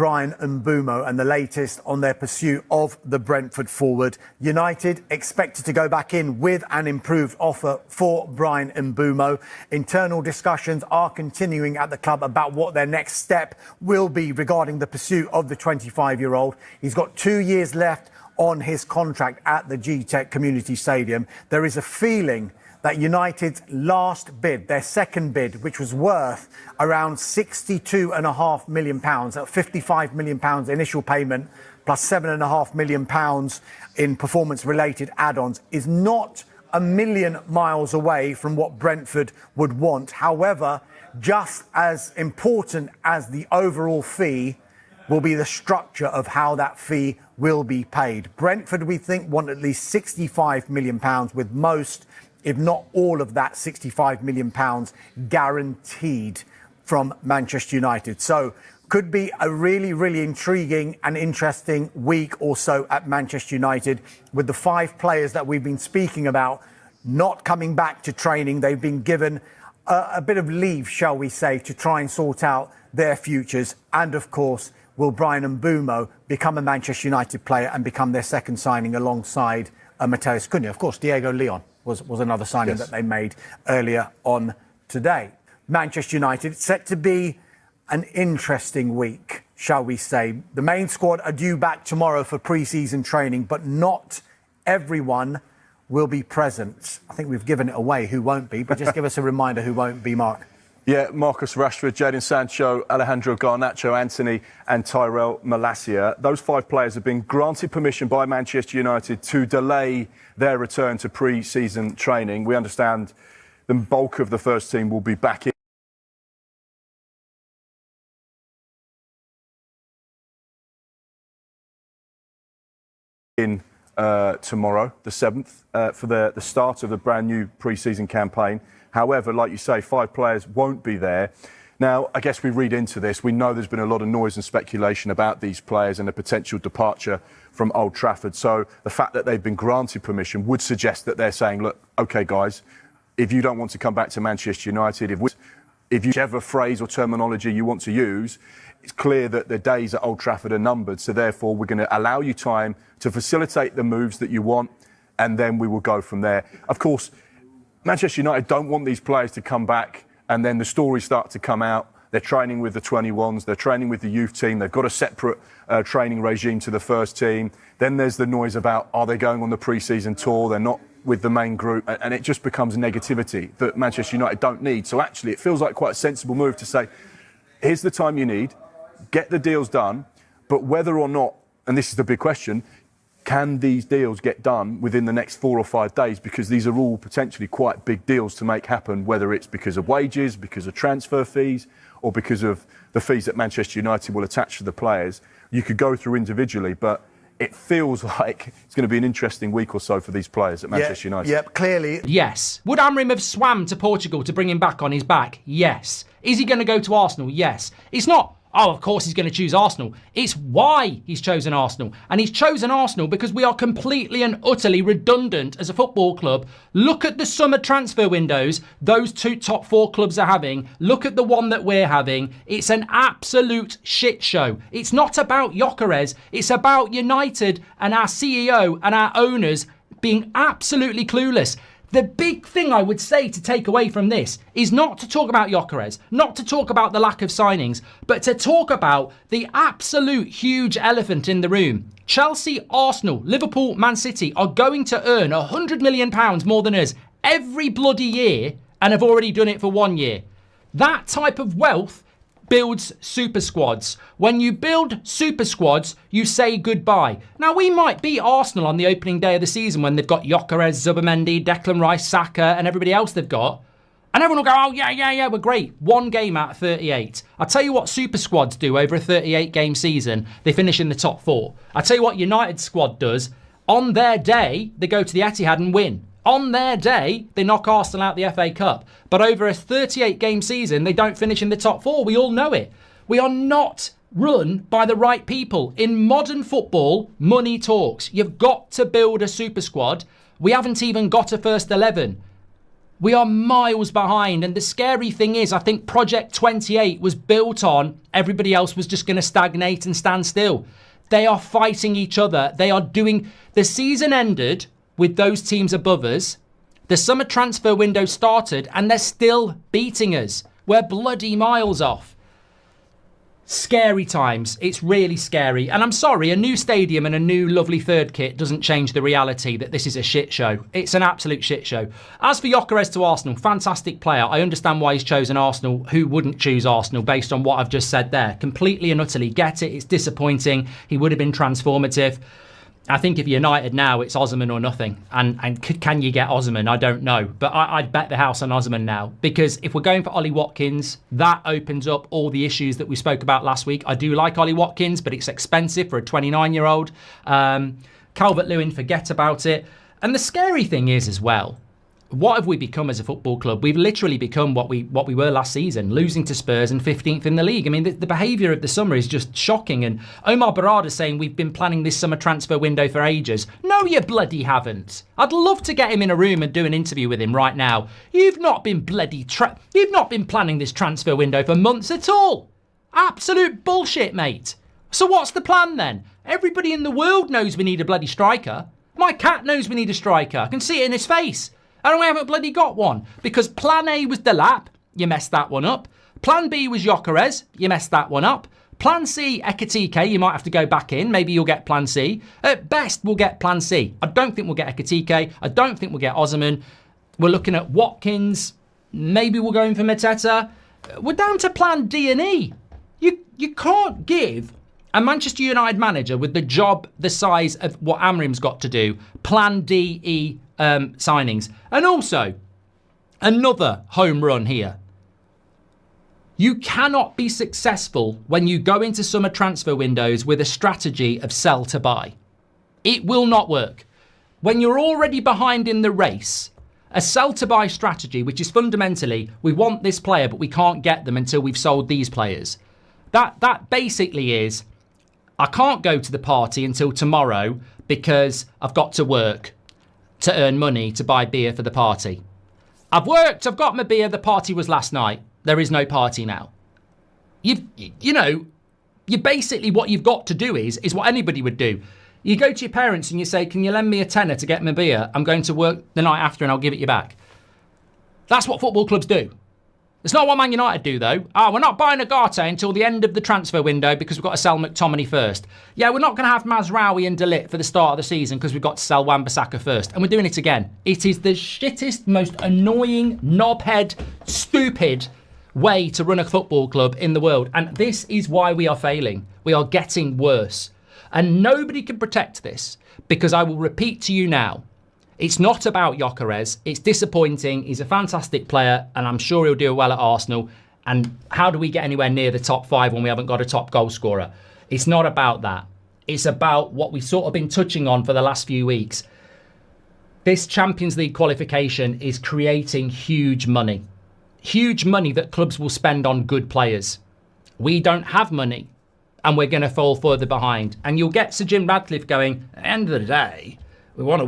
Bryan Mbeumo and the latest on their pursuit of the Brentford forward. United expected to go back in with an improved offer for Bryan Mbeumo. Internal discussions are continuing at the club about what their next step will be regarding the pursuit of the 25-year-old. He's got 2 years left on his contract at the G-Tech Community Stadium. There is a feeling that United's last bid, their second bid, which was worth around £62.5 million, at £55 million initial payment plus £7.5 million in performance-related add-ons, is not a million miles away from what Brentford would want. However, just as important as the overall fee will be the structure of how that fee will be paid. Brentford, we think, want at least £65 million, with most, if not all of that £65 million guaranteed from Manchester United. So could be a really, really intriguing and interesting week or so at Manchester United, with the 5 players that we've been speaking about not coming back to training. They've been given a bit of leave, shall we say, to try and sort out their futures. And of course, will Bryan Mbeumo become a Manchester United player and become their second signing alongside Mateus Cunha? Of course, Diego Leon was another signing that they made earlier on today. Manchester United, set to be an interesting week, shall we say. The main squad are due back tomorrow for pre-season training, but not everyone will be present. I think we've given it away who won't be, but just give us a reminder who won't be, Mark. Yeah, Marcus Rashford, Jadon Sancho, Alejandro Garnacho, Anthony and Tyrell Malacia. Those 5 players have been granted permission by Manchester United to delay their return to pre-season training. We understand the bulk of the first team will be back in tomorrow, the 7th, for the start of the brand new pre-season campaign. However, like you say, 5 players won't be there. Now, I guess we read into this. We know there's been a lot of noise and speculation about these players and a potential departure from Old Trafford. So the fact that they've been granted permission would suggest that they're saying, look, OK, guys, if you don't want to come back to Manchester United, if whichever phrase or terminology you want to use, it's clear that the days at Old Trafford are numbered. So therefore, we're going to allow you time to facilitate the moves that you want, and then we will go from there. Of course, Manchester United don't want these players to come back and then the stories start to come out. They're training with the 21s, they're training with the youth team, they've got a separate training regime to the first team. Then there's the noise about, are they going on the pre-season tour? They're not with the main group, and it just becomes negativity that Manchester United don't need. So actually, it feels like quite a sensible move to say, here's the time you need, get the deals done, but whether or not, and this is the big question, can these deals get done within the next 4 or 5 days? Because these are all potentially quite big deals to make happen, whether it's because of wages, because of transfer fees, or because of the fees that Manchester United will attach to the players. You could go through individually, but it feels like it's going to be an interesting week or so for these players at Manchester United. Yep, clearly. Yes. Would Amorim have swam to Portugal to bring him back on his back? Yes. Is he going to go to Arsenal? Yes. It's not, oh, of course he's going to choose Arsenal. It's why he's chosen Arsenal. And he's chosen Arsenal because we are completely and utterly redundant as a football club. Look at the summer transfer windows those 2 top 4 clubs are having. Look at the one that we're having. It's an absolute shit show. It's not about Gyökeres. It's about United and our CEO and our owners being absolutely clueless. The big thing I would say to take away from this is not to talk about Gyökeres, not to talk about the lack of signings, but to talk about the absolute huge elephant in the room. Chelsea, Arsenal, Liverpool, Man City are going to earn £100 million more than us every bloody year and have already done it for 1 year. That type of wealth builds super squads. When you build super squads, you say goodbye. Now, we might beat Arsenal on the opening day of the season when they've got Gyökeres, Zubimendi, Declan Rice, Saka and everybody else they've got. And everyone will go, oh, yeah, we're great. 1 game out of 38. I'll tell you what super squads do over a 38-game season. They finish in the top 4. I'll tell you what United's squad does. On their day, they go to the Etihad and win. On their day, they knock Arsenal out the FA Cup. But over a 38-game season, they don't finish in the top 4. We all know it. We are not run by the right people. In modern football, money talks. You've got to build a super squad. We haven't even got a first 11. We are miles behind. And the scary thing is, I think Project 28 was built on everybody else was just going to stagnate and stand still. They are fighting each other. They are doing... The season ended with those teams above us. The summer transfer window started and they're still beating us. We're bloody miles off. Scary times. It's really scary. And I'm sorry, a new stadium and a new lovely third kit doesn't change the reality that this is a shit show. It's an absolute shit show. As for Gyökeres to Arsenal, fantastic player. I understand why he's chosen Arsenal. Who wouldn't choose Arsenal based on what I've just said there? Completely and utterly get it. It's disappointing. He would have been transformative. I think if you're United now, it's Osimhen or nothing. And can you get Osimhen? I don't know. But I'd bet the house on Osimhen now. Because if we're going for Ollie Watkins, that opens up all the issues that we spoke about last week. I do like Ollie Watkins, but it's expensive for a 29-year-old. Calvert-Lewin, forget about it. And the scary thing is as well, what have we become as a football club? We've literally become what we were last season, losing to Spurs and 15th in the league. I mean, the behaviour of the summer is just shocking. And Omar Barada saying we've been planning this summer transfer window for ages. No, you bloody haven't. I'd love to get him in a room and do an interview with him right now. You've not been you've not been planning this transfer window for months at all. Absolute bullshit, mate. So what's the plan then? Everybody in the world knows we need a bloody striker. My cat knows we need a striker. I can see it in his face. And we haven't bloody got one. Because plan A was Delap, you messed that one up. Plan B was Gyökeres, you messed that one up. Plan C, Ekitike, you might have to go back in. Maybe you'll get plan C. At best, we'll get plan C. I don't think we'll get Ekitike. I don't think we'll get Osimhen. We're looking at Watkins. Maybe we'll go in for Mateta. We're down to plan D and E. You can't give a Manchester United manager with the job the size of what Amorim's got to do, plan D, E, signings. And also, another home run here. You cannot be successful when you go into summer transfer windows with a strategy of sell to buy. It will not work. When you're already behind in the race, a sell to buy strategy, which is fundamentally, we want this player, but we can't get them until we've sold these players. That basically is, I can't go to the party until tomorrow because I've got to work to earn money to buy beer for the party. I've worked, I've got my beer, the party was last night. There is no party now. You basically, what you've got to do is what anybody would do. You go to your parents and you say, can you lend me a tenner to get my beer? I'm going to work the night after and I'll give it you back. That's what football clubs do. It's not what Man United do, though. We're not buying Agate until the end of the transfer window because we've got to sell McTominay first. Yeah, we're not going to have Mazraoui and De Ligt for the start of the season because we've got to sell Wan-Bissaka first. And we're doing it again. It is the shittest, most annoying, knobhead, stupid way to run a football club in the world. And this is why we are failing. We are getting worse. And nobody can protect this because I will repeat to you now, it's not about Gyökeres. It's disappointing. He's a fantastic player, and I'm sure he'll do well at Arsenal. And how do we get anywhere near the top 5 when we haven't got a top goal scorer? It's not about that. It's about what we've sort of been touching on for the last few weeks. This Champions League qualification is creating huge money. Huge money that clubs will spend on good players. We don't have money, and we're going to fall further behind. And you'll get Sir Jim Radcliffe going, at the end of the day, we want to